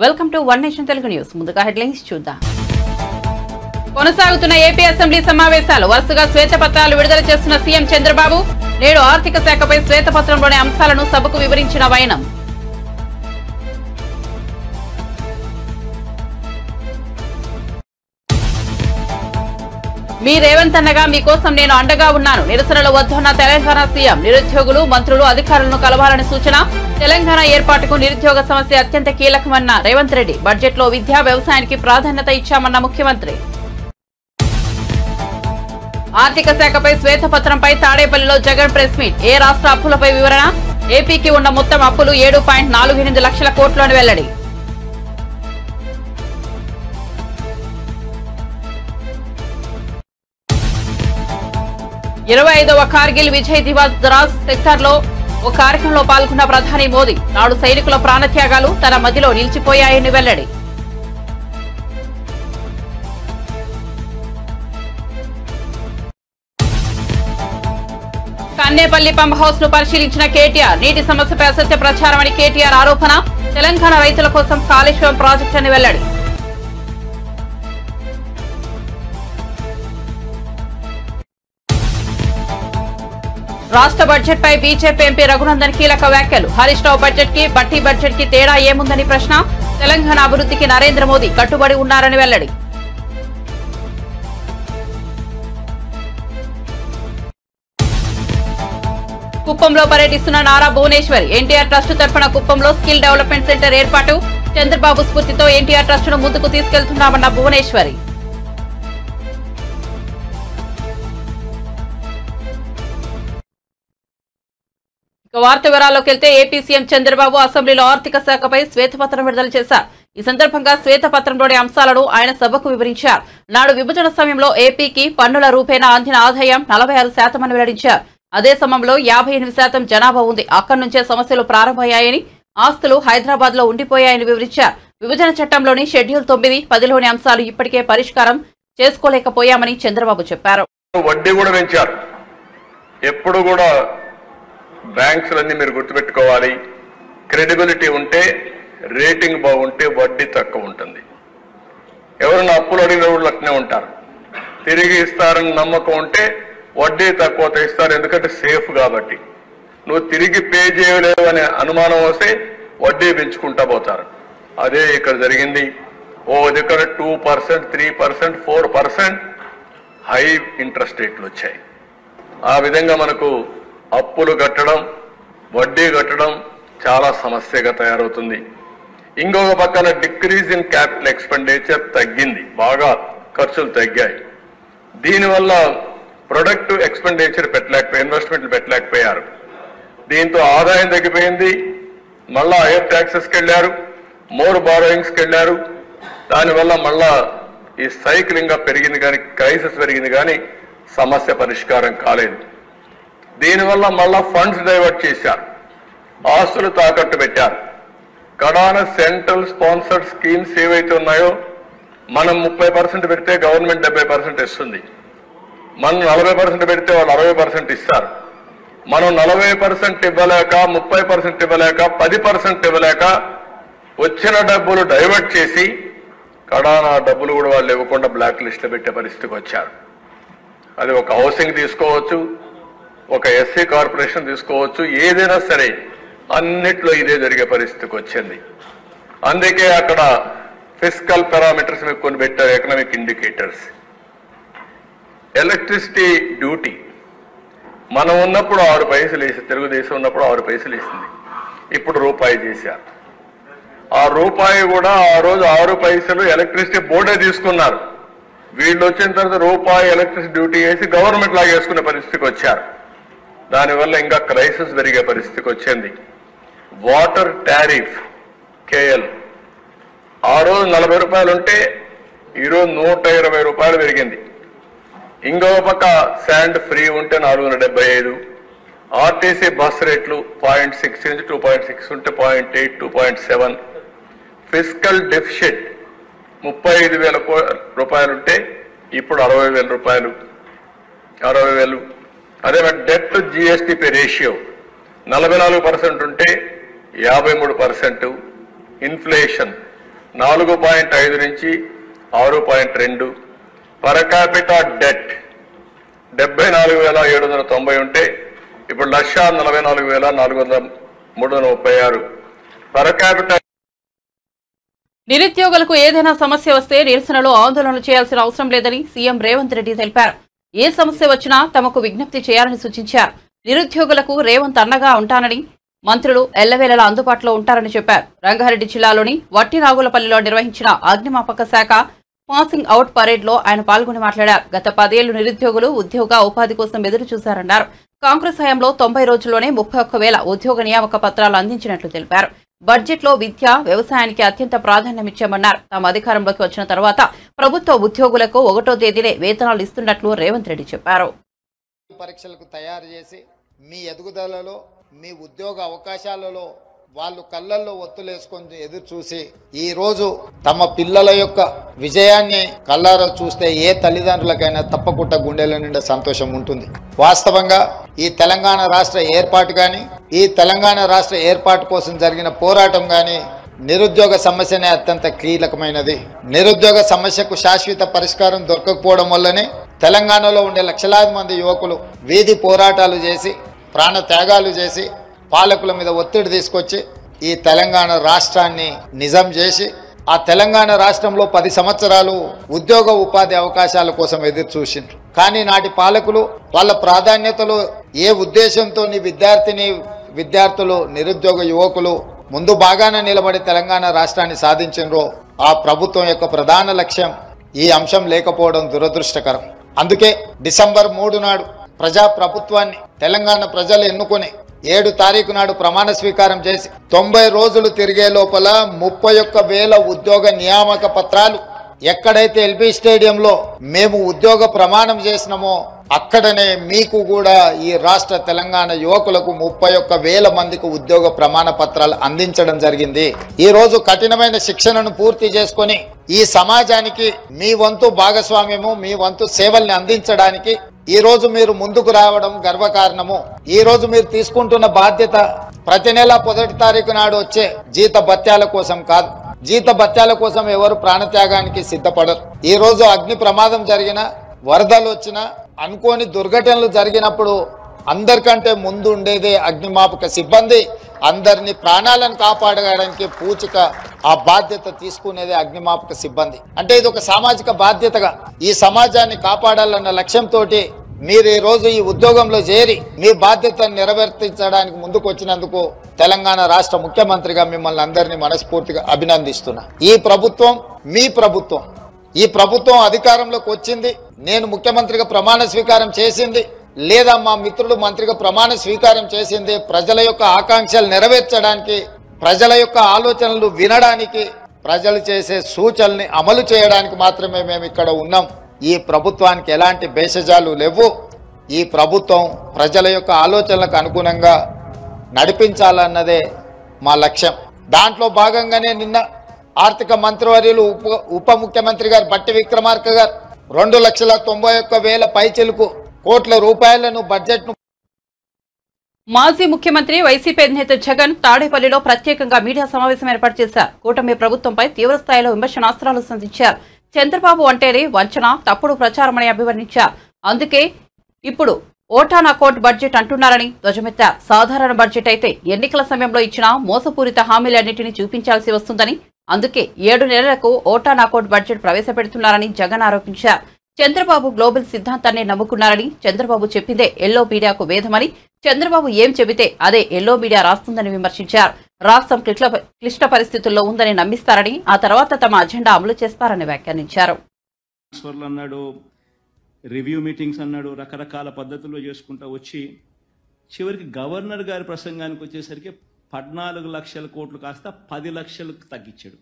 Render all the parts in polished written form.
Welcome to one nation Telugu news. ముందుగా headlines చూద్దాం. కొనసాగుతున్న ఏపీ అసెంబ్లీ సమావేశాలు వరుసగా శ్వేతపత్రాలు విడుదల చేస్తున్న సీఎం చంద్రబాబు నేడు ఆర్థిక శాఖపై శ్వేతపత్రంలోని అంశాలను సభకు వివరించిన వైనం. మీ రేవంత్ అన్నగా మీకోసం నేను అండగా ఉన్నాను. నిరసనలు వద్దన్న తెలంగాణ సీఎం. నిరుద్యోగులు మంత్రులు అధికారులను కలవాలని సూచన. తెలంగాణ ఏర్పాటుకు నిరుద్యోగ సమస్య అత్యంత కీలకమన్న రేవంత్ రెడ్డి. బడ్జెట్లో విద్యా వ్యవసాయానికి ప్రాధాన్యత ఇచ్చామన్న ముఖ్యమంత్రి. ఆర్థిక శాఖపై శ్వేతపత్రంపై తాడేపల్లిలో జగన్ ప్రెస్ మీట్. ఏ రాష్ట్ర అప్పులపై వివరణ. ఏపీకి ఉన్న మొత్తం అప్పులు 7.48 లక్షల కోట్లు అని వెల్లడి. ఇరవై 25వ కార్గిల్ విజయ్ దివస్ ద్రాస్ సెక్టార్లో ఓ కార్యక్రమంలో పాల్గొన్న ప్రధాని మోదీ. నాడు సైనికుల ప్రాణత్యాగాలు తన మదిలో నిలిచిపోయాయని వెల్లడి. కన్నేపల్లి పంప్ హౌస్ ను పరిశీలించిన కేటీఆర్. నీటి సమస్యపై అసత్య ప్రచారం అని కేటీఆర్ ఆరోపణ. తెలంగాణ రైతుల కోసం కాళేశ్వరం ప్రాజెక్టు అని వెల్లడి. రాష్ట్ర బడ్జెట్ పై బీజేపీ ఎంపీ రఘునందన్ కీలక వ్యాఖ్యలు. హరీష్ రావు బడ్జెట్ కి బట్టి బడ్జెట్ కి తేడా ఏముందని ప్రశ్న. తెలంగాణ అభివృద్ధికి నరేంద్ర మోదీ కట్టుబడి ఉన్నారని వెల్లడి. కుప్పంలో పర్యటిస్తున్న నారా భువనేశ్వరి. ఎన్టీఆర్ ట్రస్ట్ తరఫున కుప్పంలో స్కిల్ డెవలప్మెంట్ సెంటర్ ఏర్పాటు. చంద్రబాబు స్ఫూర్తితో ఎన్టీఆర్ ట్రస్ట్ ను ముందుకు తీసుకెళ్తున్నామన్న భువనేశ్వరి. వార్త వివరాల్లోకి వెళ్తే ఏపీ సీఎం చంద్రబాబు అసెంబ్లీలో ఆర్థిక శాఖపై శ్వేతపత్రం విడుదల చేశారు. ఈ సందర్భంగా శ్వేతపత్రంలోని అంశాలను ఆయన సభకు వివరించారు. నాడు విభజన సమయంలో ఏపీకి పన్నుల రూపేణా అందిన ఆదాయం 46% అని వెల్లడించారు. అదే సమయంలో 58% జనాభా ఉంది. అక్కడి నుంచే సమస్యలు ప్రారంభమయ్యాయని, ఆస్తులు హైదరాబాద్ లో ఉండిపోయాయని వివరించారు. విభజన చట్టంలోని షెడ్యూల్ 9, 10లోని అంశాలు ఇప్పటికే పరిష్కారం చేసుకోలేకపోయామని చంద్రబాబు చెప్పారు. వడ్డీ కూడా పెంచారు. ఎప్పుడు కూడా బ్యాంక్స్లన్నీ మీరు గుర్తుపెట్టుకోవాలి, క్రెడిబిలిటీ ఉంటే, రేటింగ్ బాగుంటే వడ్డీ తక్కువ ఉంటుంది. ఎవరైనా అప్పులు అడిగిన వాళ్ళు అట్నే ఉంటారు. తిరిగి ఇస్తారని నమ్మకం ఉంటే వడ్డీ తక్కువ ఇస్తారు, ఎందుకంటే సేఫ్ కాబట్టి. నువ్వు తిరిగి పే చేయలేవు అనే అనుమానం వస్తే వడ్డీ పెంచుకుంటా పోతారు. అదే ఇక్కడ జరిగింది. దగ్గర 2%, 3%, 4% హై ఇంట్రెస్ట్ రేట్లు వచ్చాయి. ఆ విధంగా మనకు అప్పులు కట్టడం, వడ్డీ కట్టడం చాలా సమస్యగా తయారవుతుంది. ఇంకొక పక్కన డిక్రీజ్ ఇన్ క్యాపిటల్ ఎక్స్పెండిచర్ తగ్గింది, బాగా ఖర్చులు తగ్గాయి. దీనివల్ల ప్రొడక్టివ్ ఎక్స్పెండిచర్ పెట్టలేకపోయారు, ఇన్వెస్ట్మెంట్లు పెట్టలేకపోయారు. దీంతో ఆదాయం తగ్గిపోయింది. మళ్ళా హైయర్ ట్యాక్సెస్కి వెళ్ళారు, మోర్ బారోయింగ్స్కి వెళ్ళారు. దానివల్ల మళ్ళా ఈ సైక్లింగ్ గా పెరిగింది కానీ, క్రైసిస్ పెరిగింది కానీ సమస్య పరిష్కారం కాలేదు. దీనివల్ల మళ్ళా ఫండ్స్ డైవర్ట్ చేశారు, ఆస్తులు తాకట్టు పెట్టారు. కడాన సెంట్రల్ స్పాన్సర్డ్ స్కీమ్స్ ఏవైతే ఉన్నాయో, మనం 30% పెడితే గవర్నమెంట్ 70% ఇస్తుంది. మనం 40% పెడితే వాళ్ళు 60% ఇస్తారు. మనం 40% ఇవ్వలేక, 30% ఇవ్వలేక, 10% ఇవ్వలేక వచ్చిన డబ్బులు డైవర్ట్ చేసి కడాన డబ్బులు కూడా వాళ్ళు ఇవ్వకుండా బ్లాక్ లిస్ట్లో పెట్టే పరిస్థితికి వచ్చారు. అది ఒక హౌసింగ్ తీసుకోవచ్చు, ఒక ఎస్సీ కార్పొరేషన్ తీసుకోవచ్చు, ఏదైనా సరే అన్నిట్లో ఇదే జరిగే పరిస్థితికి వచ్చింది. అందుకే అక్కడ ఫిస్కల్ పారామీటర్స్ మీకు కొన్ని పెట్టారు, ఎకనామిక్ ఇండికేటర్స్. ఎలక్ట్రిసిటీ డ్యూటీ మనం ఉన్నప్పుడు 6 పైసలు వేసి, తెలుగుదేశం ఉన్నప్పుడు 6 పైసలు వేసింది, ఇప్పుడు రూపాయి చేశారు. ఆ రూపాయి కూడా ఆ రోజు 6 పైసలు ఎలక్ట్రిసిటీ బోర్డే తీసుకున్నారు. వీళ్ళు వచ్చిన తర్వాత రూపాయి ఎలక్ట్రిసిటీ డ్యూటీ వేసి గవర్నమెంట్ లాగా వేసుకునే పరిస్థితికి వచ్చారు. దానివల్ల ఇంకా క్రైసిస్ పెరిగే పరిస్థితికి వచ్చింది. వాటర్ టారిఫ్ కేఎల్ ఆ రోజు 40 రూపాయలు ఉంటే ఈరోజు 120 రూపాయలు పెరిగింది. ఇంకొక పక్క శాండ్ ఫ్రీ ఉంటే 475. ఆర్టీసీ బస్ రేట్లు 0.6 నుంచి 2.6 ఉంటే 0.8, 2.7. ఫిస్కల్ డెఫిషిట్ 35,000 రూపాయలు ఉంటే ఇప్పుడు 60,000 రూపాయలు, 60,000. అదే డెట్ టు జిఎస్టిపి రేషియో 44% ఉంటే 53%. ఇన్ఫ్లేషన్ 4.5 నుంచి 6.2. పర్ క్యాపిటా డెట్ 74,790 ఉంటే ఇప్పుడు 1,44,336. Per capita. నిరుద్యోగులకు ఏదైనా సమస్య వస్తే నిరసనలో ఆందోళనలు చేయాల్సిన అవసరం లేదని సీఎం రేవంత్ రెడ్డి తెలిపారు. ఏ సమస్య వచ్చినా తమకు విజ్ఞప్తి చేయాలని సూచించారు. నిరుద్యోగులకు రేవంత్ అండగా ఉంటానని, మంత్రులు ఎల్లవేళలా అందుబాటులో ఉంటారని చెప్పారు. రంగారెడ్డి జిల్లాలోని వట్టినాగులపల్లిలో నిర్వహించిన అగ్నిమాపక శాఖ పాసింగ్ అవుట్ పరేడ్ లో ఆయన పాల్గొని మాట్లాడారు. గత 10 ఏళ్లు నిరుద్యోగులు ఉద్యోగ ఉపాధి కోసం ఎదురు చూశారన్నారు. కాంగ్రెస్ హయాంలో 90 రోజుల్లోనే 31,000 ఉద్యోగ నియామక పత్రాలు అందించినట్లు తెలిపారు. బడ్జెట్లో విద్య, వ్యవసాయానికి అత్యంత ప్రాధాన్యమిచ్చామన్నారు. తాము అధికారంలోకి వచ్చిన తర్వాత ప్రభుత్వ ఉద్యోగులకు 1వ తేదీనే వేతనాలు ఇస్తున్నట్లు రేవంత్ రెడ్డి చెప్పారు. పరీక్షలకు తయారు చేసి మీ ఎదుగుదలలో, మీ ఉద్యోగ అవకాశాలలో వాళ్ళు కళ్ళల్లో ఒత్తులేసుకొని ఎదురు చూసి ఈరోజు తమ పిల్లల యొక్క విజయాన్ని కళ్ళారా చూస్తే ఏ తల్లిదండ్రులకైనా తప్పకుండా గుండెల నిండా సంతోషం ఉంటుంది. వాస్తవంగా ఈ తెలంగాణ రాష్ట్ర ఏర్పాటు కానీ, ఈ తెలంగాణ రాష్ట్ర ఏర్పాటు కోసం జరిగిన పోరాటం కానీ నిరుద్యోగ సమస్యనే అత్యంత కీలకమైనది. నిరుద్యోగ సమస్యకు శాశ్వత పరిష్కారం దొరకకపోవడం వల్లనే తెలంగాణలో ఉండే లక్షలాది మంది యువకులు వీధి పోరాటాలు చేసి, ప్రాణ త్యాగాలు చేసి, పాలకుల మీద ఒత్తిడి తీసుకొచ్చి ఈ తెలంగాణ రాష్ట్రాన్ని నిజం చేసి, ఆ తెలంగాణ రాష్ట్రంలో 10 సంవత్సరాలు ఉద్యోగ ఉపాధి అవకాశాల కోసం ఎదురు చూసిండ్రు. కానీ నాటి పాలకులు వాళ్ళ ప్రాధాన్యతలు ఏ ఉద్దేశంతో విద్యార్థులు, నిరుద్యోగ యువకులు ముందు బాగాన నిలబడి తెలంగాణ రాష్ట్రాన్ని సాధించిండ్రో ఆ ప్రభుత్వం యొక్క ప్రధాన లక్ష్యం ఈ అంశం లేకపోవడం దురదృష్టకరం. అందుకే డిసెంబర్ 3 నాడు ప్రజాప్రభుత్వాన్ని తెలంగాణ ప్రజలు ఎన్నుకొని 7 తారీఖు నాడు ప్రమాణ స్వీకారం చేసి 90 రోజులు తిరిగే లోపల 31,000 ఉద్యోగ నియామక పత్రాలు ఎక్కడైతే ఎల్బీ స్టేడియంలో మేము ఉద్యోగ ప్రమాణం చేసినామో అక్కడనే మీకు కూడా ఈ రాష్ట్ర తెలంగాణ యువకులకు 31,000 మందికి ఉద్యోగ ప్రమాణ పత్రాలు అందించడం జరిగింది. ఈ రోజు కఠినమైన శిక్షణను పూర్తి చేసుకొని ఈ సమాజానికి మీ వంతు భాగస్వామ్యము, మీ వంతు సేవల్ని అందించడానికి ఈ రోజు మీరు ముందుకు రావడం గర్వకారణము. ఈ రోజు మీరు తీసుకుంటున్న బాధ్యత ప్రతి నెల 1వ తారీఖు నాడు వచ్చే జీత భత్యాల కోసం కాదు. జీత భత్యాల కోసం ఎవరు ప్రాణత్యాగానికి సిద్ధపడరు. ఈ రోజు అగ్ని ప్రమాదం జరిగిన, వరదలు వచ్చిన, అనుకోని దుర్ఘటనలు జరిగినప్పుడు అందరికంటే ముందు ఉండేదే అగ్నిమాపక సిబ్బంది. అందరినీ ప్రాణాలను కాపాడడానికి పూచిక ఆ బాధ్యత తీసుకునేదే అగ్నిమాపక సిబ్బంది. అంటే ఇది ఒక సామాజిక బాధ్యతగా ఈ సమాజాన్ని కాపాడాలన్న లక్ష్యంతో మీరు ఈ రోజు ఈ ఉద్యోగంలో చేరి మీ బాధ్యతను నెరవేర్తించడానికి ముందుకు వచ్చినందుకు తెలంగాణ రాష్ట్ర ముఖ్యమంత్రిగా మిమ్మల్ని అందరినీ మనస్ఫూర్తిగా అభినందిస్తున్నా. ఈ ప్రభుత్వం మీ ప్రభుత్వం. ఈ ప్రభుత్వం అధికారంలోకి వచ్చింది, నేను ముఖ్యమంత్రిగా ప్రమాణ స్వీకారం చేసింది, లేదా మా మిత్రుడు మంత్రిగా ప్రమాణ స్వీకారం చేసింది ప్రజల యొక్క ఆకాంక్షలు నెరవేర్చడానికి, ప్రజల యొక్క ఆలోచనలు వినడానికి, ప్రజలు చేసే సూచనల్ని అమలు చేయడానికి మాత్రమే మేము ఇక్కడ ఉన్నాం. ఈ ప్రభుత్వానికి ఎలాంటి భేషజాలు లేవు. ఈ ప్రభుత్వం ప్రజల యొక్క ఆలోచనలకు అనుగుణంగా నడిపించాలన్నదే మా లక్ష్యం. దాంట్లో భాగంగానే నిన్న ఆర్థిక మంత్రివర్యులు ఉప ముఖ్యమంత్రి గారు బట్టి విక్రమార్క గారు 2,91,000 పైచిలుకు కోట్ల రూపాయలను బడ్జెట్ ను. మాజీ ముఖ్యమంత్రి వైసీపీ అధినేత జగన్ తాడేపల్లిలో ప్రత్యేకంగా మీడియా సమావేశం ఏర్పాటు చేశారు. కూటమి ప్రభుత్వంపై తీవ్రస్థాయిలో విమర్శనాస్త్రాలు సంధించారు. చంద్రబాబు అంటేనే వంచన, తప్పుడు ప్రచారమని అభివర్ణించారు. అందుకే ఇప్పుడు ఓటాన్ అకౌంట్ బడ్జెట్ అంటున్నారని ధ్వజమెత్తారు. సాధారణ బడ్జెట్ అయితే ఎన్నికల సమయంలో ఇచ్చిన మోసపూరిత హామీలన్నింటినీ చూపించాల్సి వస్తుందని, అందుకే 7 నెలలకు ఓటాన్ అకౌంట్ బడ్జెట్ ప్రవేశపెడుతున్నారని జగన్ ఆరోపించారు. చంద్రబాబు గ్లోబల్ సిద్ధాంతాన్ని నమ్ముకున్నారని, చంద్రబాబు చెప్పిందే ఎల్లో మీడియాకు వేదమని, చంద్రబాబు ఏం చెబితే అదే ఎల్లో మీడియా రాస్తుందని విమర్శించారు. రాష్ట్రం క్లిష్ట పరిస్థితుల్లో ఉందని నమ్మిస్తారని, ఆ తర్వాత తమ అజెండా అమలు చేస్తారని వ్యాఖ్యానించారు. అన్నాడు, రివ్యూ మీటింగ్స్ అన్నాడు, రకరకాల పద్ధతుల్లో చేసుకుంటూ వచ్చి చివరికి గవర్నర్ గారి ప్రసంగానికి వచ్చేసరికి 14 లక్షల కోట్లు కాస్త 10 లక్షలకు తగ్గించాడు.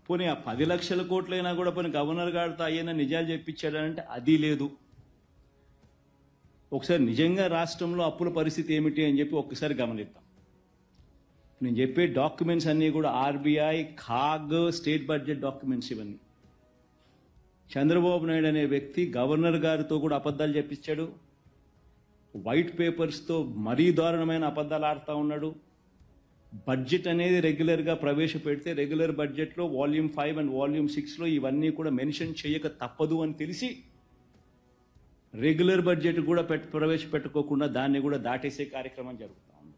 పోనీ ఆ 10 లక్షల కోట్లైనా కూడా పోనీ గవర్నర్ గారితో అయ్యైనా నిజాలు చెప్పించాడంటే అది లేదు. ఒకసారి నిజంగా రాష్ట్రంలో అప్పుల పరిస్థితి ఏమిటి అని చెప్పి ఒక్కసారి గమనిద్దాం. నేను చెప్పే డాక్యుమెంట్స్ అన్నీ కూడా ఆర్బీఐ, ఖాగ్, స్టేట్ బడ్జెట్ డాక్యుమెంట్స్. ఇవన్నీ చంద్రబాబు నాయుడు అనే వ్యక్తి గవర్నర్ గారితో కూడా అబద్ధాలు చెప్పించాడు. వైట్ పేపర్స్తో మరీ దారుణమైన అబద్ధాలు ఆడుతూ ఉన్నాడు. బడ్జెట్ అనేది రెగ్యులర్గా ప్రవేశపెడితే రెగ్యులర్ బడ్జెట్లో వాల్యూమ్ 5 అండ్ వాల్యూమ్ 6లో ఇవన్నీ కూడా మెన్షన్ చేయక తప్పదు అని తెలిసి రెగ్యులర్ బడ్జెట్ కూడా ప్రవేశపెట్టుకోకుండా దాన్ని కూడా దాటేసే కార్యక్రమం జరుగుతూ ఉంది.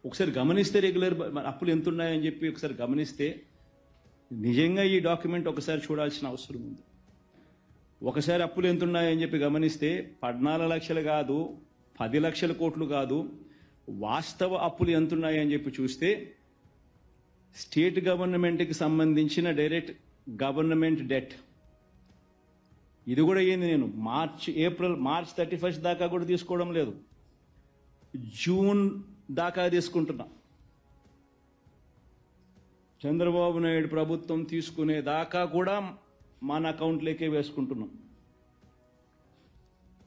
ఒకసారి గమనిస్తే రెగ్యులర్ అప్పులు ఎంత ఉన్నాయని చెప్పి ఒకసారి గమనిస్తే నిజంగా ఈ డాక్యుమెంట్ ఒకసారి చూడాల్సిన అవసరం ఉంది. ఒకసారి అప్పులు ఎంత ఉన్నాయని చెప్పి గమనిస్తే 14 లక్షలు కాదు, 10 లక్షల కోట్లు కాదు, వాస్తవ అప్పులు ఎంత ఉన్నాయని చెప్పి చూస్తే స్టేట్ గవర్నమెంట్కి సంబంధించిన డైరెక్ట్ గవర్నమెంట్ డెట్ ఇది కూడా ఏంది, నేను మార్చ్ 31 దాకా కూడా తీసుకోవడం లేదు, జూన్ దాకా తీసుకుంటున్నా. చంద్రబాబు నాయుడు ప్రభుత్వం తీసుకునే దాకా కూడా మన అకౌంట్లోకే వేసుకుంటున్నాం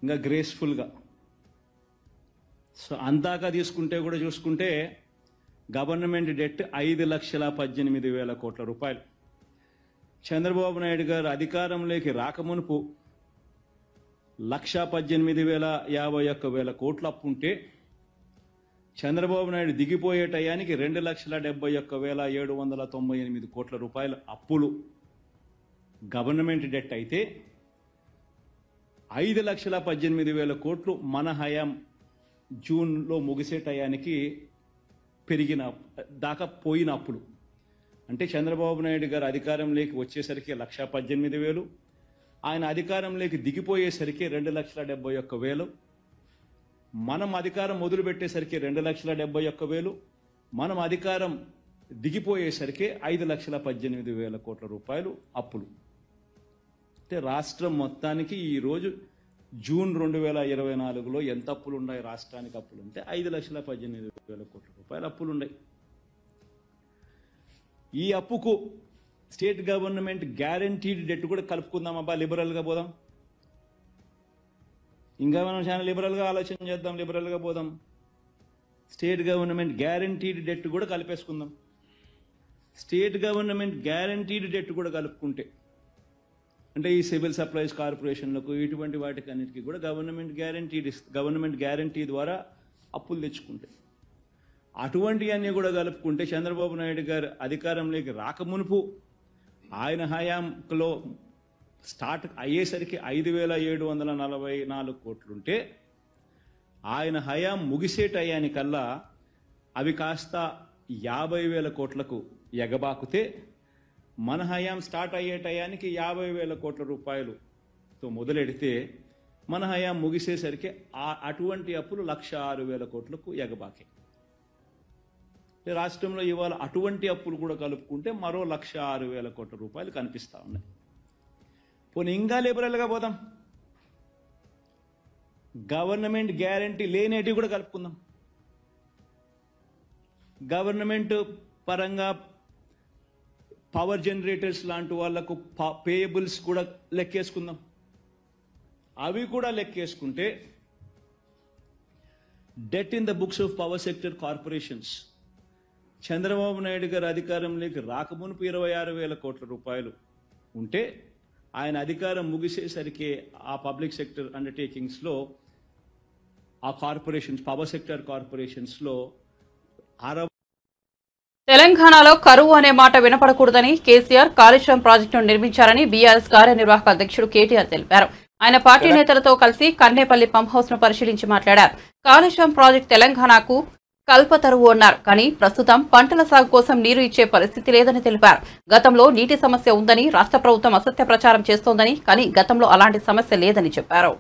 ఇంకా గ్రేస్ఫుల్గా. సో అందాక తీసుకుంటే కూడా చూసుకుంటే గవర్నమెంట్ డెట్ 5,18,000 కోట్ల రూపాయలు. చంద్రబాబు నాయుడు గారు అధికారంలోకి రాకమునుపు 1,18,051 కోట్ల అప్పు ఉంటే చంద్రబాబు నాయుడు దిగిపోయే టయానికి 2,71,798 కోట్ల రూపాయల అప్పులు గవర్నమెంట్ డెట్ అయితే 5,18,000 కోట్లు మన హయాం జూన్లో ముగిసే టయానికి పెరిగిన దాకా పోయిన అప్పులు. అంటే చంద్రబాబు నాయుడు గారు అధికారంలోకి వచ్చేసరికి 1,18,000, ఆయన అధికారంలోకి దిగిపోయేసరికి 2,71,000, మనం అధికారం మొదలుపెట్టేసరికి 2,71,000, మనం అధికారం దిగిపోయేసరికి 5,18,000 కోట్ల రూపాయలు అప్పులు. అంటే రాష్ట్రం మొత్తానికి ఈరోజు జూన్ 2024లో ఎంత అప్పులు ఉన్నాయి, రాష్ట్రానికి అప్పులు ఉంటే 5,18,000 కోట్ల రూపాయలు అప్పులు ఉన్నాయి. ఈ అప్పుకు స్టేట్ గవర్నమెంట్ గ్యారంటీడ్ డెట్ కూడా కలుపుకుందాం. అబ్బా లిబరల్గా పోదాం, ఇంకా మనం చాలా లిబరల్గా ఆలోచన చేద్దాం, లిబరల్గా పోదాం. స్టేట్ గవర్నమెంట్ గ్యారంటీడ్ డెట్ కూడా కలిపేసుకుందాం. స్టేట్ గవర్నమెంట్ గ్యారంటీడ్ డెట్ కూడా కలుపుకుంటే అంటే ఈ సివిల్ సప్లైస్ కార్పొరేషన్లకు ఇటువంటి వాటికి అన్నిటికీ కూడా గవర్నమెంట్ గ్యారంటీ ద్వారా అప్పులు తెచ్చుకుంటే అటువంటివన్నీ కూడా కలుపుకుంటే చంద్రబాబు నాయుడు గారు అధికారంలోకి రాకమునుపు ఆయన హయాంలో స్టార్ట్ అయ్యేసరికి 5,744 కోట్లుంటే ఆయన హయాం ముగిసే టయానికల్లా అవి కాస్త 50,000 కోట్లకు ఎగబాకుతే మన హయాం స్టార్ట్ అయ్యే టయానికి 50,000 కోట్ల రూపాయలుతో మొదలెడితే మన హయాం ముగిసేసరికి అటువంటి అప్పులు 106,000 కోట్లకు ఎగబాకే. రాష్ట్రంలో ఇవాళ అటువంటి అప్పులు కూడా కలుపుకుంటే మరో 106,000 కోట్ల రూపాయలు కనిపిస్తా ఉన్నాయి. పోనీ ఇంకా లిబరల్గా పోదాం, గవర్నమెంట్ గ్యారంటీ లేనేటివి కూడా కలుపుకుందాం. గవర్నమెంట్ పరంగా పవర్ జనరేటర్స్ లాంటి వాళ్లకు పేయబుల్స్ కూడా లెక్కేసుకుందాం. అవి కూడా లెక్కేసుకుంటే debt in the books of power sector corporations Chandrababu Naidu గారు అధికారంలోకి రాకమునుపు 26,000 కోట్ల రూపాయలు ఉంటే ఆయన అధికారం ముగిసేసరికి ఆ పబ్లిక్ సెక్టర్ అండర్టేకింగ్స్లో ఆ కార్పొరేషన్స్ పవర్ సెక్టర్ కార్పొరేషన్స్లో తెలంగాణలో కరువు అనే మాట వినపడకూడదని కేసీఆర్ కాళేశ్వరం ప్రాజెక్టును నిర్మించారని బీఆర్ఎస్ కార్యనిర్వాహక అధ్యక్షుడు కేటీఆర్ తెలిపారు. ఆయన పార్టీ నేతలతో కలిసి కన్నేపల్లి పంప్ హౌస్ ను పరిశీలించి మాట్లాడారు. కాళేశ్వరం ప్రాజెక్టు తెలంగాణకు కల్పతరువు అన్నారు. కానీ ప్రస్తుతం పంటల సాగు కోసం నీరు ఇచ్చే పరిస్థితి లేదని తెలిపారు. గతంలో నీటి సమస్య ఉందని రాష్ట్ర ప్రభుత్వం అసత్య ప్రచారం చేస్తోందని, కానీ గతంలో అలాంటి సమస్య లేదని చెప్పారు.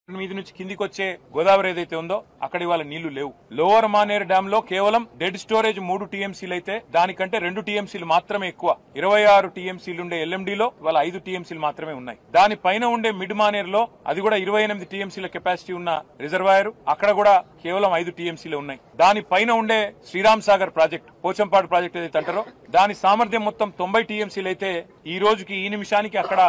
మీది నుంచి కిందికి వచ్చే గోదావరి ఏదైతే ఉందో అక్కడ ఇవాళ నీళ్లు లేవు. లోవర్ మానేర్ డ్యామ్ లో కేవలం డెడ్ స్టోరేజ్ 3 టీఎంసీలు అయితే దానికంటే 2 టీఎంసీలు మాత్రమే ఎక్కువ. 26 టీఎంసీలు ఉండే ఎల్ఎండిలో ఇవాళ 5 టీఎంసీలు మాత్రమే ఉన్నాయి. దానిపైన ఉండే మిడ్ మానేర్ లో అది కూడా 28 టీఎంసీల కెపాసిటీ ఉన్న రిజర్వాయర్, అక్కడ కూడా కేవలం 5 టీఎంసీలు ఉన్నాయి. దానిపైన ఉండే శ్రీరామ్ సాగర్ ప్రాజెక్ట్, పోచంపాడు ప్రాజెక్ట్ ఏదైతే అంటారో దాని సామర్థ్యం మొత్తం 90 టీఎంసీలు అయితే ఈ రోజుకి ఈ నిమిషానికి అక్కడ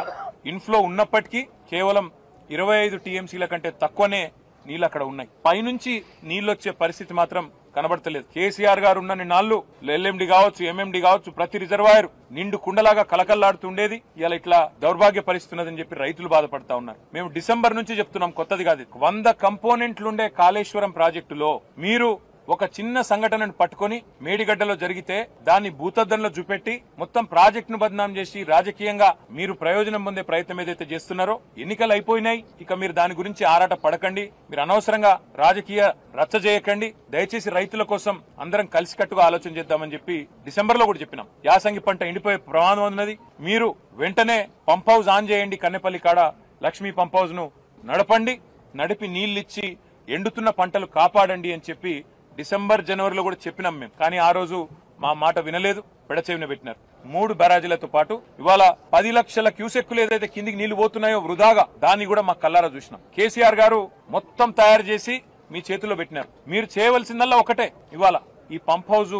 ఇన్ఫ్లో ఉన్నప్పటికీ కేవలం 25 టీఎంసీల కంటే తక్కువనే నీళ్లు అక్కడ ఉన్నాయి. పైనుంచి నీళ్లు వచ్చే పరిస్థితి మాత్రం కనబడతలేదు. కేసీఆర్ గారు ఉన్న నాళ్లు ఎల్ఎండి కావచ్చు, ఎంఎండి కావచ్చు, ప్రతి రిజర్వాయర్ నిండు కుండలాగా కలకల్లాడుతుండేది. ఇలా ఇట్లా దౌర్భాగ్య పరిస్థితున్నదని చెప్పి రైతులు బాధపడతా ఉన్నారు. మేము డిసెంబర్ నుంచి చెప్తున్నాం, కొత్తది కాదు. 100 కంపోనెంట్లుండే కాళేశ్వరం ప్రాజెక్టులో మీరు ఒక చిన్న సంఘటనను పట్టుకొని మేడిగడ్డలో జరిగితే దాన్ని భూతద్దంలో చూపెట్టి మొత్తం ప్రాజెక్టును బదనాం చేసి రాజకీయంగా మీరు ప్రయోజనం పొందే ప్రయత్నం ఏదైతే చేస్తున్నారో ఎన్నికలు అయిపోయినాయి, ఇక మీరు దాని గురించి ఆరాట పడకండి, మీరు అనవసరంగా రాజకీయ రచ్చ చేయకండి, దయచేసి రైతుల కోసం అందరం కలిసికట్టుగా ఆలోచన చేద్దామని చెప్పి డిసెంబర్ లో కూడా చెప్పినాం. యాసంగి పంట ఎండిపోయే ప్రమాదం ఉన్నది, మీరు వెంటనే పంప్ హౌస్ ఆన్ చేయండి, కన్నెపల్లి కాడ లక్ష్మీ పంప్ హౌస్ ను నడపండి, నడిపి నీళ్లిచ్చి ఎండుతున్న పంటలు కాపాడండి అని చెప్పి డిసెంబర్ జనవరిలో కూడా చెప్పినాం మేము. కానీ ఆ రోజు మా మాట వినలేదు, పెడచెవిన పెట్టినారు. 3 బ్యారాజీలతో పాటు ఇవాళ 10 లక్షల క్యూసెక్కులు ఏదైతే కిందికి నీళ్లు పోతున్నాయో వృధాగా, దాన్ని కూడా మా కల్లారా చూసినాం. కేసీఆర్ గారు మొత్తం తయారు చేసి మీ చేతుల్లో పెట్టినారు. మీరు చేయవలసిందల్లా ఒకటే, ఇవాళ ఈ పంప్ హౌస్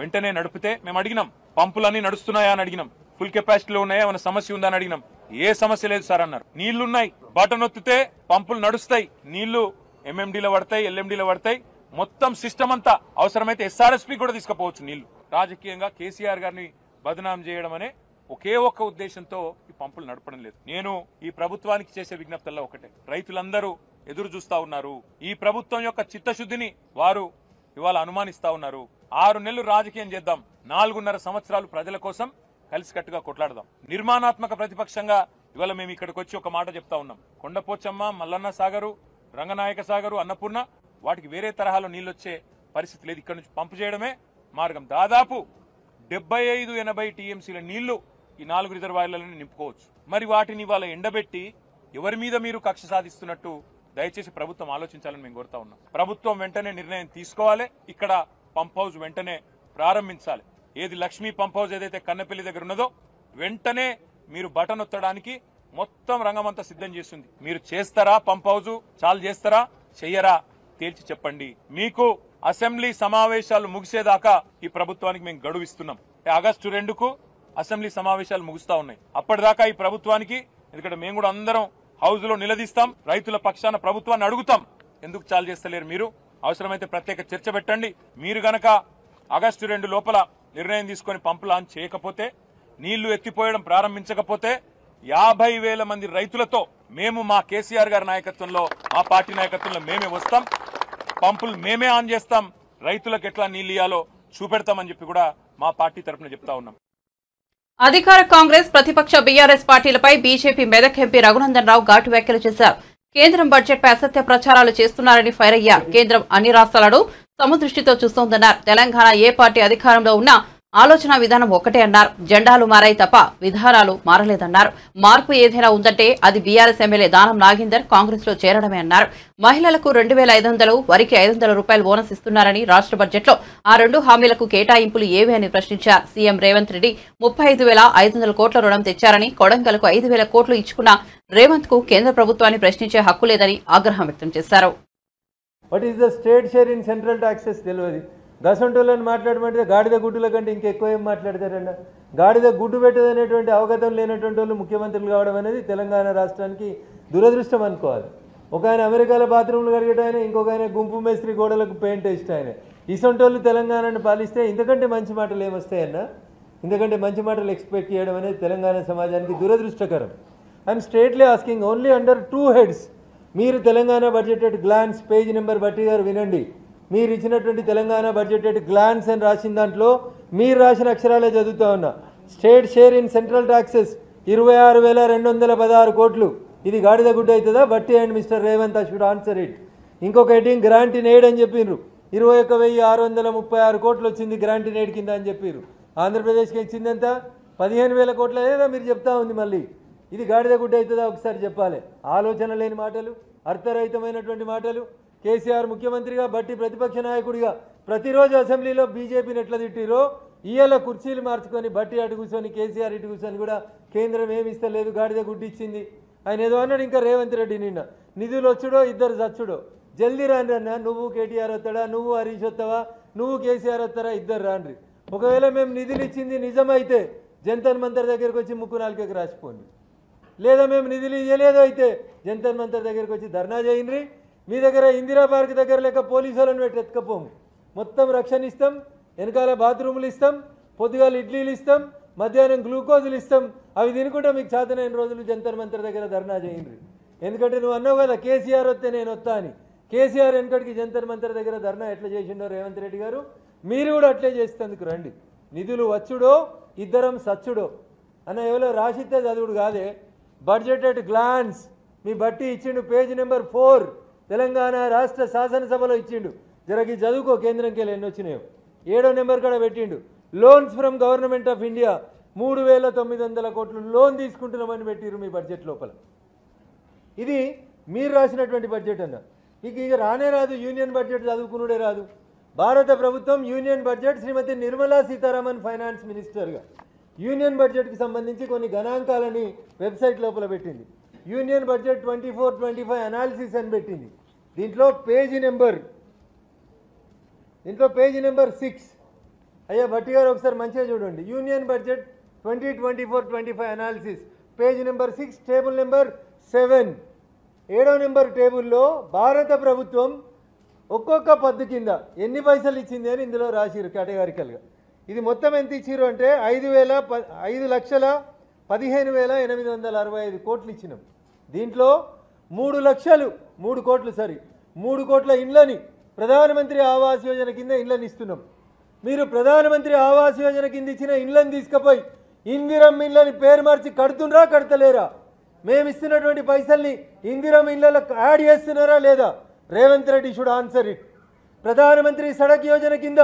వెంటనే నడిపితే మేము అడిగినాం, పంపులన్నీ నడుస్తున్నాయా అని అడిగినాం, ఫుల్ కెపాసిటీలో ఉన్నాయా, ఏమైనా సమస్య ఉందా అని అడిగినాం. ఏ సమస్య లేదు సార్ అన్నారు. నీళ్లున్నాయి, బటన్ ఒత్తితే పంపులు నడుస్తాయి, నీళ్లు ఎంఎండీలో పడతాయి, ఎల్ఎండీలో పడతాయి, మొత్తం సిస్టమ్ అంతా అవసరమైతే ఎస్ఆర్ఎస్పీ కూడా తీసుకుపోవచ్చు నీళ్లు. రాజకీయంగా కేసీఆర్ గారిని బదనాం చేయడం అనే ఒకే ఒక్క ఉద్దేశంతో ఈ పంపులు నడపడం లేదు. నేను ఈ ప్రభుత్వానికి చేసే విజ్ఞప్తుల్లో ఒకటే, రైతులందరూ ఎదురు చూస్తా ఉన్నారు, ఈ ప్రభుత్వం యొక్క చిత్తశుద్ధిని వారు ఇవాళ అనుమానిస్తా ఉన్నారు. 6 నెలలు రాజకీయం చేద్దాం, 4.5 సంవత్సరాలు ప్రజల కోసం కలిసికట్టుగా కొట్లాడదాం. నిర్మాణాత్మక ప్రతిపక్షంగా ఇవాళ మేము ఇక్కడికి వచ్చి ఒక మాట చెప్తా ఉన్నాం, కొండపోచమ్మ, మల్లన్న సాగరు, రంగనాయక సాగరు, అన్నపూర్ణ, వాటికి వేరే తరహాలో నీళ్లొచ్చే పరిస్థితి లేదు, ఇక్కడ నుంచి పంపు చేయడమే మార్గం. దాదాపు 75-80 టీఎంసీల నీళ్లు ఈ 4 రిజర్వాయర్లను నింపుకోవచ్చు. మరి వాటిని ఇవాళ ఎండబెట్టి ఎవరి మీద మీరు కక్ష సాధిస్తున్నట్టు దయచేసి ప్రభుత్వం ఆలోచించాలని మేము కోరుతా ఉన్నాం. ప్రభుత్వం వెంటనే నిర్ణయం తీసుకోవాలి, ఇక్కడ పంప్ హౌస్ వెంటనే ప్రారంభించాలి. ఏది లక్ష్మీ పంప్ హౌస్ ఏదైతే కన్నెపల్లి దగ్గర ఉన్నదో వెంటనే మీరు బటన్ ఒత్తడానికి మొత్తం రంగమంతా సిద్ధం చేస్తుంది. మీరు చేస్తారా పంప్ హౌస్, చాలు చేస్తారా, చెయ్యరా తేల్చి చెప్పండి. మీకు అసెంబ్లీ సమావేశాలు ముగిసేదాకా ఈ ప్రభుత్వానికి మేము గడువు ఇస్తున్నాం. ఆగస్టు 2కు అసెంబ్లీ సమావేశాలు ముగుస్తా ఉన్నాయి. అప్పటిదాకా ఈ ప్రభుత్వానికి, ఎందుకంటే మేము కూడా అందరం హౌస్ లో నిలదీస్తాం, రైతుల పక్షాన ప్రభుత్వాన్ని అడుగుతాం, ఎందుకు చాలు చేస్తలేరు మీరు, అవసరమైతే ప్రత్యేక చర్చ పెట్టండి. మీరు గనక ఆగస్టు 2 లోపల నిర్ణయం తీసుకుని పంపు లాంచ్ చేయకపోతే, నీళ్లు ఎత్తిపోయడం ప్రారంభించకపోతే 50,000 మంది రైతులతో మేము మా కేసీఆర్ గారి నాయకత్వంలో, మా పార్టీ నాయకత్వంలో మేమే వస్తాం, పంపులు మేమే ఆన్ చేస్తాం, రైతులకు ఎట్లా నీళ్లు ఇయ్యాలో చూపెడతామని చెప్పి కూడా మా పార్టీ తరఫున చెప్తా ఉన్నాం. అధికార కాంగ్రెస్, ప్రతిపక్ష బీఆర్ఎస్ పార్టీలపై బీజేపీ మెదక్ ఎంపీ రఘునందన్ రావు ఘాటు వ్యాఖ్యలు చేశారు. కేంద్రం బడ్జెట్పై అసత్య ప్రచారాలు చేస్తున్నారని ఫైర్ అయ్యారు. కేంద్రం అన్ని రాష్ట్రాలను సమదృష్టితో చూస్తోందన్నారు. తెలంగాణ ఏ పార్టీ అధికారంలో ఉన్నా ఆలోచన విధానం ఒకటే అన్నారు. జెండాలు మారాయి తప్ప విధానాలు మారలేదన్నారు. మార్పు ఏదైనా ఉందంటే అది బీఆర్ఎస్ ఎమ్మెల్యే దానం నాగేందర్ కాంగ్రెస్ లో చేరడమే అన్నారు. మహిళలకు 2,500, వరికి 500 రూపాయలు బోనస్ ఇస్తున్నారని, రాష్ట్ర బడ్జెట్లో ఆ 2 హామీలకు కేటాయింపులు ఏవి అని ప్రశ్నించారు. సీఎం రేవంత్ రెడ్డి 35,500 కోట్ల రుణం తెచ్చారని, కొడంగల్కు 5,000 కోట్లు ఇచ్చుకున్న రేవంత్ కు కేంద్ర ప్రభుత్వాన్ని ప్రశ్నించే హక్కు లేదని ఆగ్రహం వ్యక్తం చేశారు. గసంటోళ్ళని మాట్లాడమంటే గాడిద గుడ్డుల కంటే ఇంకెక్కువ ఏం మాట్లాడతారన్న. గాడిద గుడ్డు పెట్టదనేటువంటి అవగతం లేనటువంటి వాళ్ళు ముఖ్యమంత్రులు కావడం అనేది తెలంగాణ రాష్ట్రానికి దురదృష్టం అనుకోవాలి. ఒక ఆయన అమెరికాలో బాత్రూమ్లు కడిగేట ఆయన, ఇంకొక ఆయన గుంపు మేస్త్రి గోడలకు పెయింట్ వేసిన ఆయన. ఇసొంటోళ్ళు తెలంగాణను పాలిస్తే ఇంతకంటే మంచి మాటలు ఏమొస్తాయన్నా? ఇంతకంటే మంచి మాటలు ఎక్స్పెక్ట్ చేయడం అనేది తెలంగాణ సమాజానికి దురదృష్టకరం. I'm straightly asking only under 2 heads. మీరు Telangana budget at glance page number బట్టి గారు వినండి. మీరు ఇచ్చినటువంటి తెలంగాణ బడ్జెట్ ఎట్ గ్లాన్స్ అని రాసిన దాంట్లో మీరు రాసిన అక్షరాలే చదువుతా ఉన్నా. State share in central taxes 26,216 కోట్లు. ఇది గాడిద గుడ్డ అవుతుందా? బట్టి and mister Revanth should answer it. ఇంకొక హెడ్డింగ్ గ్రాంట్ ఇన్ ఎయిడ్ అని చెప్పిండ్రు. 21,636 కోట్లు వచ్చింది గ్రాంట్ ఇన్ ఎయిడ్ కింద అని చెప్పారు. ఆంధ్రప్రదేశ్కి ఇచ్చిందంత 15,000 కోట్ల లేదా మీరు చెప్తా ఉంది. మళ్ళీ ఇది గాడిద గుడ్డ అవుతుందా? ఒకసారి చెప్పాలి. ఆలోచన లేని మాటలు, అర్థరహితమైనటువంటి మాటలు. కేసీఆర్ ముఖ్యమంత్రిగా, బట్టి ప్రతిపక్ష నాయకుడిగా ప్రతిరోజు అసెంబ్లీలో బీజేపీని ఎట్లా తిట్టిరో, ఇయ్యాల కుర్చీలు మార్చుకొని బట్టి అటు కూర్చొని కేసీఆర్ ఇటు కూర్చొని కూడా కేంద్రం ఏమి ఇస్తలేదు, గాడిద గుడ్డిచ్చింది. ఆయన ఏదో అన్నాడు ఇంకా రేవంత్ రెడ్డి నిన్న, నిధులు వచ్చుడో ఇద్దరు చచ్చుడో. జల్దీ రాండ్రి అన్న, నువ్వు కేటీఆర్ వస్తాడా, నువ్వు హరీష్ వస్తావా, నువ్వు కేసీఆర్ వస్తారా, ఇద్దరు రాండ్రి. ఒకవేళ మేము నిధులు ఇచ్చింది నిజమైతే జంతర్ మంతర్ దగ్గరకు వచ్చి ముక్కు నాలుకకి రాసిపోండి, లేదా మేము నిధులు ఇవ్వలేదో అయితే జంతర్ మంతర్ దగ్గరకు వచ్చి ధర్నా చేయండి. మీ దగ్గర ఇందిరా పార్క్ దగ్గర లేక పోలీసు వాళ్ళని పెట్టి ఎత్తుకపోము, మొత్తం రక్షణ ఇస్తాం, వెనకాల బాత్రూములు ఇస్తాం, పొద్దుగాల ఇడ్లీలు ఇస్తాం, మధ్యాహ్నం గ్లూకోజులు ఇస్తాం. అవి తినుకుంటా మీకు చేతనైన రోజులు జంతర్ మంతర్ దగ్గర ధర్నా చేయండి. ఎందుకంటే నువ్వు అన్నావు కదా కేసీఆర్ వస్తే నేను వస్తా అని. కేసీఆర్ వెనకటికి జంతర్ మంతర్ దగ్గర ధర్నా ఎట్లా చేసిండో రేవంత్ రెడ్డి గారు మీరు కూడా అట్లే చేసేందుకు రండి. నిధులు వచ్చుడో ఇద్దరం సచ్చుడో అన్న ఎవరో రాసిస్తే చదువుడు కాదే. బడ్జెట్ ఎట్ గ్లాన్స్ మీ బట్టి ఇచ్చిండు. పేజ్ నెంబర్ 4 తెలంగాణ రాష్ట్ర శాసనసభలో ఇచ్చిండు. జరగి చదువుకో కేంద్రంకి వెళ్ళి ఎన్ని వచ్చినాయో. 7వ నెంబర్ కూడా పెట్టిండు. Loans from government of India 3,900 కోట్లు లోన్ తీసుకుంటున్నామని పెట్టిరు మీ బడ్జెట్ లోపల. ఇది మీరు రాసినటువంటి బడ్జెట్ అన్న. ఇక రానే రాదు, యూనియన్ బడ్జెట్ చదువుకునుడే రాదు. భారత ప్రభుత్వం యూనియన్ బడ్జెట్ శ్రీమతి నిర్మలా సీతారామన్ ఫైనాన్స్ మినిస్టర్గా యూనియన్ బడ్జెట్కి సంబంధించి కొన్ని గణాంకాలని వెబ్సైట్ లోపల పెట్టింది. యూనియన్ బడ్జెట్ 24-25 అనాలిసిస్ అని పెట్టింది. దీంట్లో పేజీ నెంబర్ 6. అయ్యా భట్టి గారు ఒకసారి మంచిగా చూడండి. Union budget 2024-25 analysis page number 6 table number 7. 7వ నెంబర్ టేబుల్లో భారత ప్రభుత్వం ఒక్కొక్క పద్దు కింద ఎన్ని పైసలు ఇచ్చింది అని ఇందులో రాసిరు కేటగారికల్గా. ఇది మొత్తం ఎంత ఇచ్చిరు అంటే 5,15,865 కోట్లు ఇచ్చినాం. దీంట్లో 3 కోట్ల ఇండ్లని ప్రధానమంత్రి ఆవాస్ యోజన కింద ఇండ్లని ఇస్తున్నాం. మీరు ప్రధానమంత్రి ఆవాస్ యోజన కింద ఇచ్చిన ఇండ్లని తీసుకుపోయి ఇందిరమ్మ ఇండ్లని పేరు మార్చి కడుతుండ్రా కడతలేరా? మేము ఇస్తున్నటువంటి పైసల్ని ఇందిరమ్మ ఇండ్లకు యాడ్ చేస్తున్నారా లేదా? Revanth Reddy should answer it. ప్రధానమంత్రి సడక్ యోజన కింద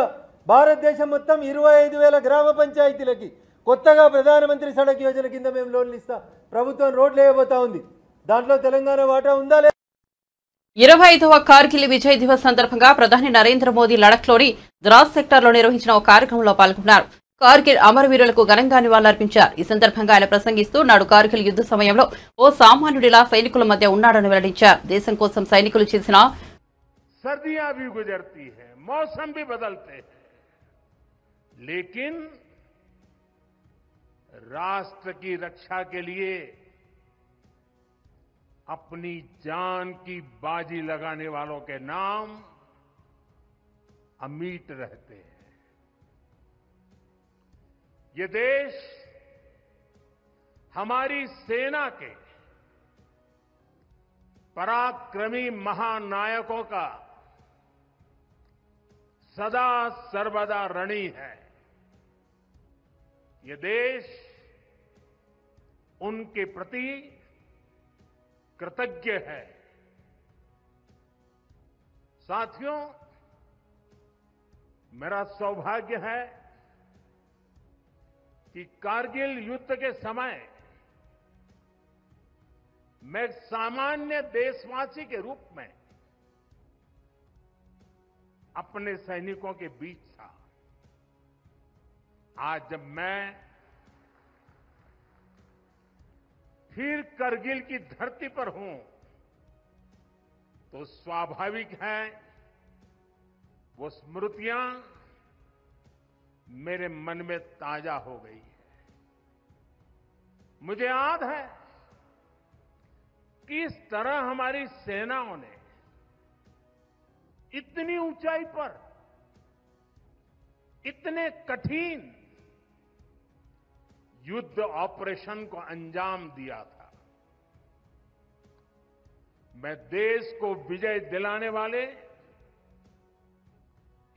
భారతదేశం మొత్తం 25,000 గ్రామ పంచాయతీలకి కొత్తగా ప్రధానమంత్రి సడక్ యోజన కింద మేము లోన్లు ఇస్తాం. ప్రభుత్వం రోడ్లు వేయబోతా ఉంది. దాంట్లో తెలంగాణ వాటా ఉందా లేదా? 25వ కార్గిల్ విజయ్ దివస్ సందర్భంగా ప్రధాని నరేంద్ర మోదీ లడఖ్లోని ద్రాస్ సెక్టార్లో నిర్వహించిన ఒక కార్యక్రమంలో పాల్గొన్నారు. కార్గిల్ అమరవీరులకు ఘనంగా నివాళులర్పించారు. ఈ సందర్భంగా ఆయన ప్రసంగిస్తూ నాడు కార్గిల్ యుద్ధ సమయంలో ఓ సామాన్యుడిలా సైనికుల మధ్య ఉన్నాడని వెల్లడించారు. దేశం కోసం సైనికులు చేసిన सर्दियां भी गुजरती है, मौसम भी बदलते हैं, लेकिन राष्ट्र की रक्षा के लिए अपनी जान की बाजी लगाने वालों के नाम अमिट रहते हैं. ये देश हमारी सेना के पराक्रमी महानायकों का सदा सर्वदा ऋणी है. ये देश उनके प्रति कृतज्ञ है. साथियों, मेरा सौभाग्य है कि कारगिल युद्ध के समय मैं एक सामान्य देशवासी के रूप में अपने सैनिकों के बीच था. आज जब मैं फिर करगिल की धरती पर हूं तो स्वाभाविक है वो स्मृतियां मेरे मन में ताजा हो गई है. मुझे याद है किस तरह हमारी सेनाओं ने इतनी ऊंचाई पर इतने कठिन युद्ध ऑपरेशन को अंजाम दिया था. मैं देश को विजय दिलाने वाले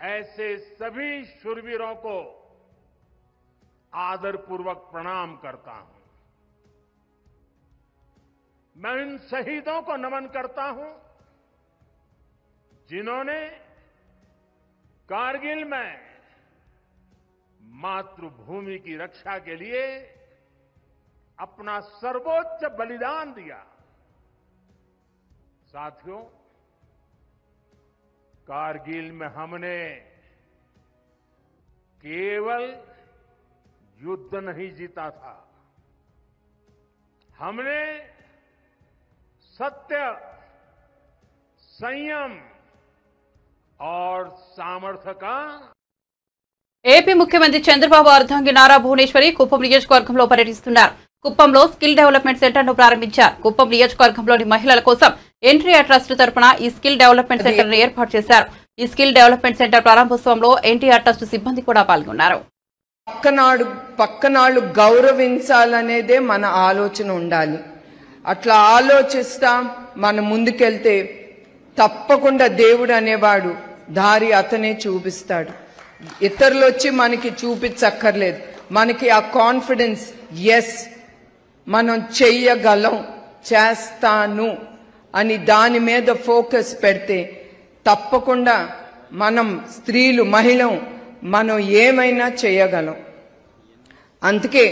ऐसे सभी शूरवीरों को आदरपूर्वक प्रणाम करता हूं. मैं इन शहीदों को नमन करता हूं जिन्होंने कारगिल में मातृभूमि की रक्षा के लिए अपना सर्वोच्च बलिदान दिया. साथियों, कारगिल में हमने केवल युद्ध नहीं जीता था, हमने सत्य, संयम और सामर्थ्य का ఏపీ ముఖ్యమంత్రి చంద్రబాబు అర్ధాంగి నారా భువనేశ్వరి కుప్పం నియోజకవర్గంలో పర్యటిస్తున్నారు. కుప్పంలో స్కిల్ డెవలప్మెంట్ సెంటర్ ను ప్రారంభించారు. కుప్పం నియోజకవర్గంలోని మహిళల కోసం ఎన్టీఆర్ ట్రస్ట్ తరపున ఈ స్కిల్ డెవలప్మెంట్ సెంటర్ ను ఏర్పాటు చేశారు. ఈ స్కిల్ డెవలప్మెంట్ సెంటర్ ప్రారంభోత్సవంలో ఎన్టీఆర్ ట్రస్ట్ సిబ్బంది కూడా పాల్గొన్నారు. పక్కనాళ్ళు గౌరవించాలనేదే మన ఆలోచన ఉండాలి. అట్లా ఆలోచిస్తాం మనం ముందుకెళ్తే తప్పకుండా దేవుడు అనేవాడు దారి అతనే చూపిస్తాడు. ఇతరులు వచ్చి మనకి చూపించక్కర్లేదు. మనకి ఆ కాన్ఫిడెన్స్, ఎస్ మనం చెయ్యగలం, చేస్తాను అని దాని మీద ఫోకస్ పెడితే తప్పకుండా మనం స్త్రీలు, మహిళం, మనం ఏమైనా చేయగలం. అందుకే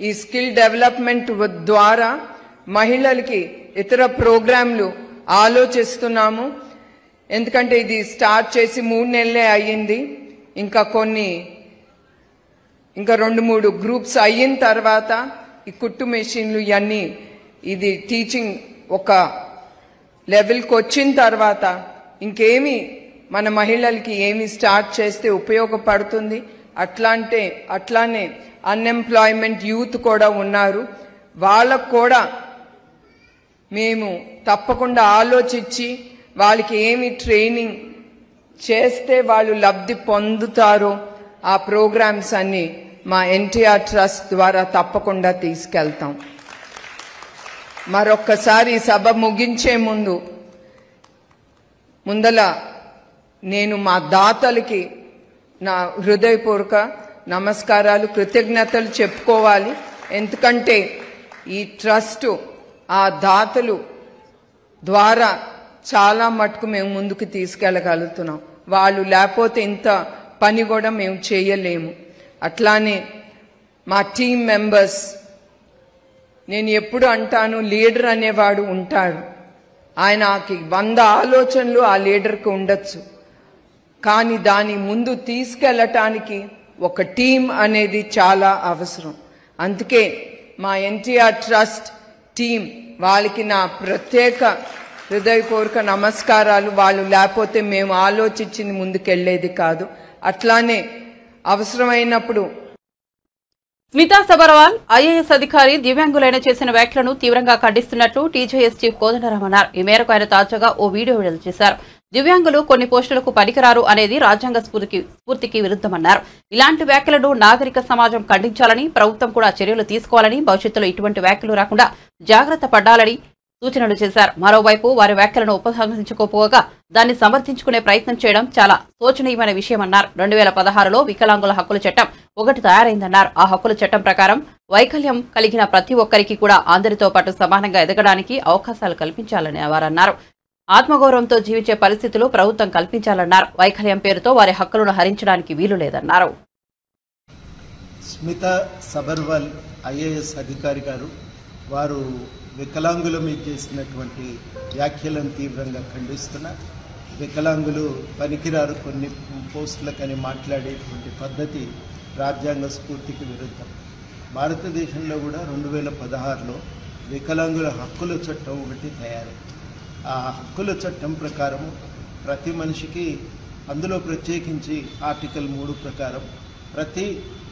ఈ స్కిల్ డెవలప్మెంట్ ద్వారా మహిళలకి ఇతర ప్రోగ్రాంలు ఆలోచిస్తున్నాము. ఎందుకంటే ఇది స్టార్ట్ చేసి 3 నెలలే అయ్యింది. ఇంకా 2-3 గ్రూప్స్ అయిన తర్వాత ఈ కుట్టు మెషిన్లు ఇవన్నీ ఇది టీచింగ్ ఒక లెవెల్కి వచ్చిన తర్వాత ఇంకేమి మన మహిళలకి ఏమి స్టార్ట్ చేస్తే ఉపయోగపడుతుంది. అట్లానే అన్ఎంప్లాయ్మెంట్ యూత్ కూడా ఉన్నారు. వాళ్ళకు కూడా మేము తప్పకుండా ఆలోచించి వాళ్ళకి ఏమి ట్రైనింగ్ చేస్తే వాళ్ళు లబ్ధి పొందుతారో ఆ ప్రోగ్రామ్స్ అన్ని మా ఎన్టీఆర్ ట్రస్ట్ ద్వారా తప్పకుండా తీసుకెళ్తాం. మరొక్కసారి సభ ముగించే ముందల నేను మా దాతలకి నా హృదయపూర్వక నమస్కారాలు, కృతజ్ఞతలు చెప్పుకోవాలి. ఎందుకంటే ఈ ట్రస్ట్ ఆ దాతలు ద్వారా చాలా మటుకు మేము ముందుకు తీసుకెళ్ళగలుగుతున్నాం. వాళ్ళు లేకపోతే ఇంత పని కూడా మేము చేయలేము. అట్లానే మా టీం మెంబర్స్, నేను ఎప్పుడు అంటాను, లీడర్ అనేవాడు ఉంటాడు. ఆయనకి 100 ఆలోచనలు ఆ లీడర్కి ఉండొచ్చు. కానీ దాని ముందు తీసుకెళ్ళటానికి ఒక టీం అనేది చాలా అవసరం. అందుకే మా ఎన్టీఆర్ ట్రస్ట్ టీం వాళ్ళకి నా ప్రత్యేక హృదయపూర్వక నమస్కారాలు. వాళ్ళు లేకపోతే మేము ఆలోచించింది ముందుకెళ్లేది కాదు. అట్లానే అవసరమైనప్పుడు స్మితా సబర్వాల్ ఐఏఎస్ అధికారి దివ్యాంగులైన చేసిన వ్యాఖ్యలను తీవ్రంగా ఖండిస్తున్నట్లు టీజేఎస్ చీఫ్ కోదండరాం అన్నారు. ఈ మేరకు ఆయన తాజాగా ఓ వీడియో విడుదల చేశారు. దివ్యాంగులు కొన్ని పోస్టులకు పనికిరారు అనేది రాజ్యాంగ స్ఫూర్తికి విరుద్ధమన్నారు. ఇలాంటి వ్యాఖ్యలను నాగరిక సమాజం ఖండించాలని, ప్రభుత్వం కూడా చర్యలు తీసుకోవాలని, భవిష్యత్తులో ఇటువంటి వ్యాఖ్యలు రాకుండా జాగ్రత్త పడాలని సూచనలు చేశారు. మరోవైపు వారి వ్యాఖ్యలను ఉపసంహరించుకోపోగా దాన్ని సమర్థించుకునే ప్రయత్నం చేయడం చాలా శోచనీయమైన విషయమన్నారు. 2016లో వికలాంగుల హక్కుల చట్టం 1 తయారైందన్నారు. ఆ హక్కుల చట్టం ప్రకారం వైకల్యం కలిగిన ప్రతి ఒక్కరికి కూడా అందరితో పాటు సమానంగా ఎదగడానికి అవకాశాలు కల్పించాలని వారన్నారు. ఆత్మగౌరవంతో జీవించే పరిస్థితులు ప్రభుత్వం కల్పించాలన్నారు. వైకల్యం పేరుతో వారి హక్కులను హరించడానికి వీలు లేదన్నారు. స్మితా సబర్వాల్ ఐఏఎస్ అధికారి గారు వారు వికలాంగుల మీద చేసినటువంటి వ్యాఖ్యలను తీవ్రంగా ఖండిస్తున్నారు. వికలాంగులు పనికిరారు కొన్ని పోస్టులకని మాట్లాడేటువంటి పద్ధతి రాజ్యాంగ స్ఫూర్తికి విరుద్ధం. భారతదేశంలో కూడా 2016లో వికలాంగుల హక్కుల చట్టం 1 తయారైంది. ఆ హక్కుల చట్టం ప్రకారం ప్రతి మనిషికి, అందులో ప్రత్యేకించి ఆర్టికల్ 3 ప్రకారం ప్రతి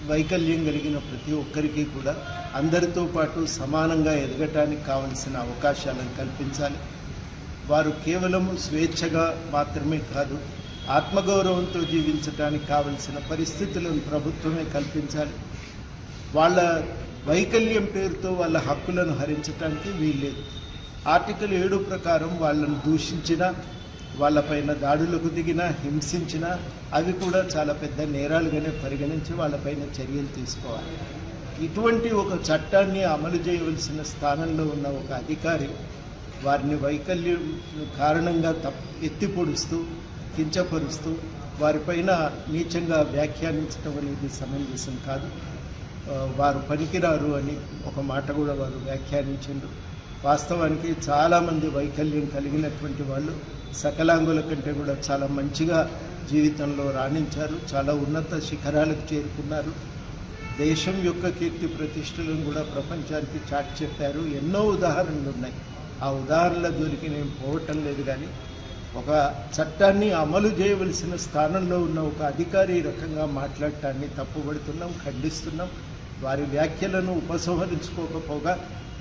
వైకల్యం కలిగిన ప్రతి ఒక్కరికి కూడా అందరితో పాటు సమానంగా ఎదగటానికి కావలసిన అవకాశాలను కల్పించాలి. వారు కేవలం స్వేచ్ఛగా మాత్రమే కాదు, ఆత్మగౌరవంతో జీవించడానికి కావలసిన పరిస్థితులను ప్రభుత్వమే కల్పించాలి. వాళ్ళ వైకల్యం పేరుతో వాళ్ళ హక్కులను హరించడానికి వీల్లేదు. ఆర్టికల్ 7 ప్రకారం వాళ్ళను దూషించినా, వాళ్ళపైన దాడులకు దిగినా, హింసించినా అవి కూడా చాలా పెద్ద నేరాలుగానే పరిగణించి వాళ్ళపైన చర్యలు తీసుకోవాలి. ఇటువంటి ఒక చట్టాన్ని అమలు చేయవలసిన స్థానంలో ఉన్న ఒక అధికారి వారిని వైకల్యం కారణంగా ఎత్తిపొడుస్తూ, కించపరుస్తూ వారిపైన నీచంగా వ్యాఖ్యానించడం అనేది సమంజసం కాదు. వారు పనికిరారు అని ఒక మాట కూడా వారు వ్యాఖ్యానించారు. వాస్తవానికి చాలామంది వైకల్యం కలిగినటువంటి వాళ్ళు సకలాంగుల కంటే కూడా చాలా మంచిగా జీవితంలో రాణించారు, చాలా ఉన్నత శిఖరాలకు చేరుకున్నారు. దేశం యొక్క కీర్తి ప్రతిష్టలను కూడా ప్రపంచానికి చాటి చెప్పారు. ఎన్నో ఉదాహరణలు ఉన్నాయి. ఆ ఉదాహరణల జోలికి నేను పోవటం లేదు. కానీ ఒక చట్టాన్ని అమలు చేయవలసిన స్థానంలో ఉన్న ఒక అధికారి ఈ రకంగా మాట్లాడటాన్ని తప్పుపడుతున్నాం, ఖండిస్తున్నాం. వారి వ్యాఖ్యలను ఉపసంహరించుకోకపోగా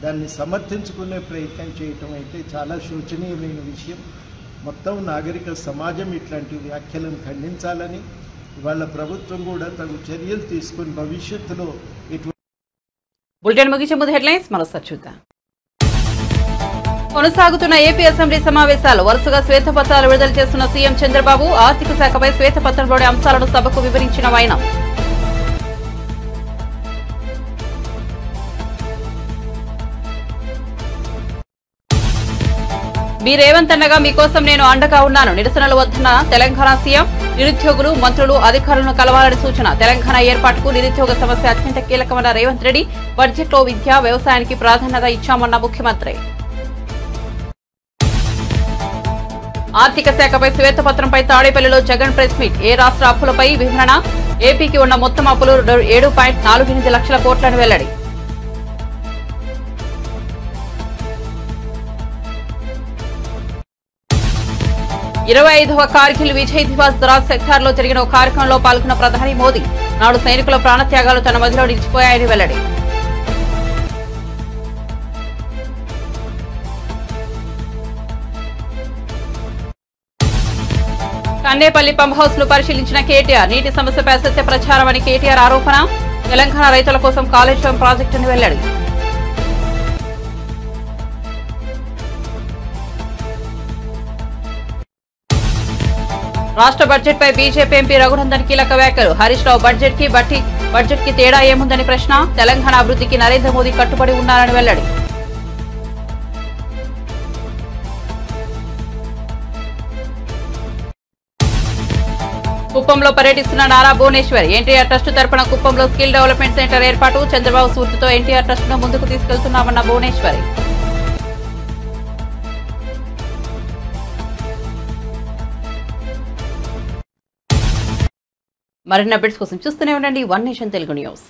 దాన్ని సమర్థించుకునే ప్రయత్నం చేయటం అయితే చాలా శోచనీయమైన విషయం. మొత్తం నాగరిక సమాజం ఇట్లాంటి వ్యాఖ్యలను ఖండించాలని, వాళ్ళ ప్రభుత్వం కూడా తగు చర్యలు తీసుకుని భవిష్యత్తులో బులెటిన్ ముగించే ముందు హెడ్లైన్స్ మరోసారి చూద్దాం. కొనసాగుతున్న ఏపీ అసెంబ్లీ సమావేశాలు వరుసగా శ్వేతపత్రాలు విడుదల చేస్తున్న సీఎం చంద్రబాబు ఆర్థిక శాఖపై శ్వేతపత్రంలోని అంశాలను సభకు వివరించిన వైనం. మీ రేవంత్ అన్నగా మీకోసం నేను అండగా ఉన్నాను. నిరసనలు వద్దన్న తెలంగాణ సీఎం. నిరుద్యోగులు, మంత్రులు, అధికారులను కలవాలని సూచన. తెలంగాణ ఏర్పాటుకు నిరుద్యోగ సమస్య అత్యంత కీలకమన్న రేవంత్ రెడ్డి. బడ్జెట్లో విద్య, వ్యవసాయానికి ప్రాధాన్యత ఇచ్చామన్న ముఖ్యమంత్రి. ఆర్థిక శాఖపై శ్వేతపత్రంపై తాడేపల్లిలో జగన్ ప్రెస్ మీట్. ఏ రాష్ట్ర అప్పులపై వివరణ. ఏపీకి ఉన్న మొత్తం అప్పులు 7.48 లక్షల కోట్లను వెల్లడి. ఇరవై 25వ కార్గిల్ విజయ్ దివాస్ ద్రాస్ సెక్టార్లో జరిగిన ఓ కార్యక్రమంలో పాల్గొన్న ప్రధాని మోదీ. నాడు సైనికుల ప్రాణత్యాగాలు తన మదిలో నిలిచిపోయాయని వెల్లడి. కన్నేపల్లి పంప్ హౌస్ ను పరిశీలించిన కేటీఆర్. నీటి సమస్యపై అసత్య ప్రచారం అని కేటీఆర్ ఆరోపణ. తెలంగాణ రైతుల కోసం కాళేశ్వరం ప్రాజెక్టును వెల్లడి. రాష్ట్ర బడ్జెట్ పై బీజేపీ ఎంపీ రఘునందన్ కీలక వ్యాఖ్యలు. హరీష్ రావు బడ్జెట్ కి తేడా ఏముందని ప్రశ్న. తెలంగాణ అభివృద్ధికి నరేంద్ర మోదీ కట్టుబడి ఉన్నారని వెల్లడి. కుప్పంలో పర్యటిస్తున్న నారా భువనేశ్వరి. ఎన్టీఆర్ ట్రస్ట్ తరపున కుప్పంలో స్కిల్ డెవలప్మెంట్ సెంటర్ ఏర్పాటు. చంద్రబాబు స్ఫూర్తితో ఎన్టీఆర్ ట్రస్ట్ ను ముందుకు తీసుకెళ్తున్నామన్న భువనేశ్వరి. మరిన్ని అప్డేట్స్ కోసం చూస్తూనే ఉండండి వన్ నేషన్ తెలుగు న్యూస్.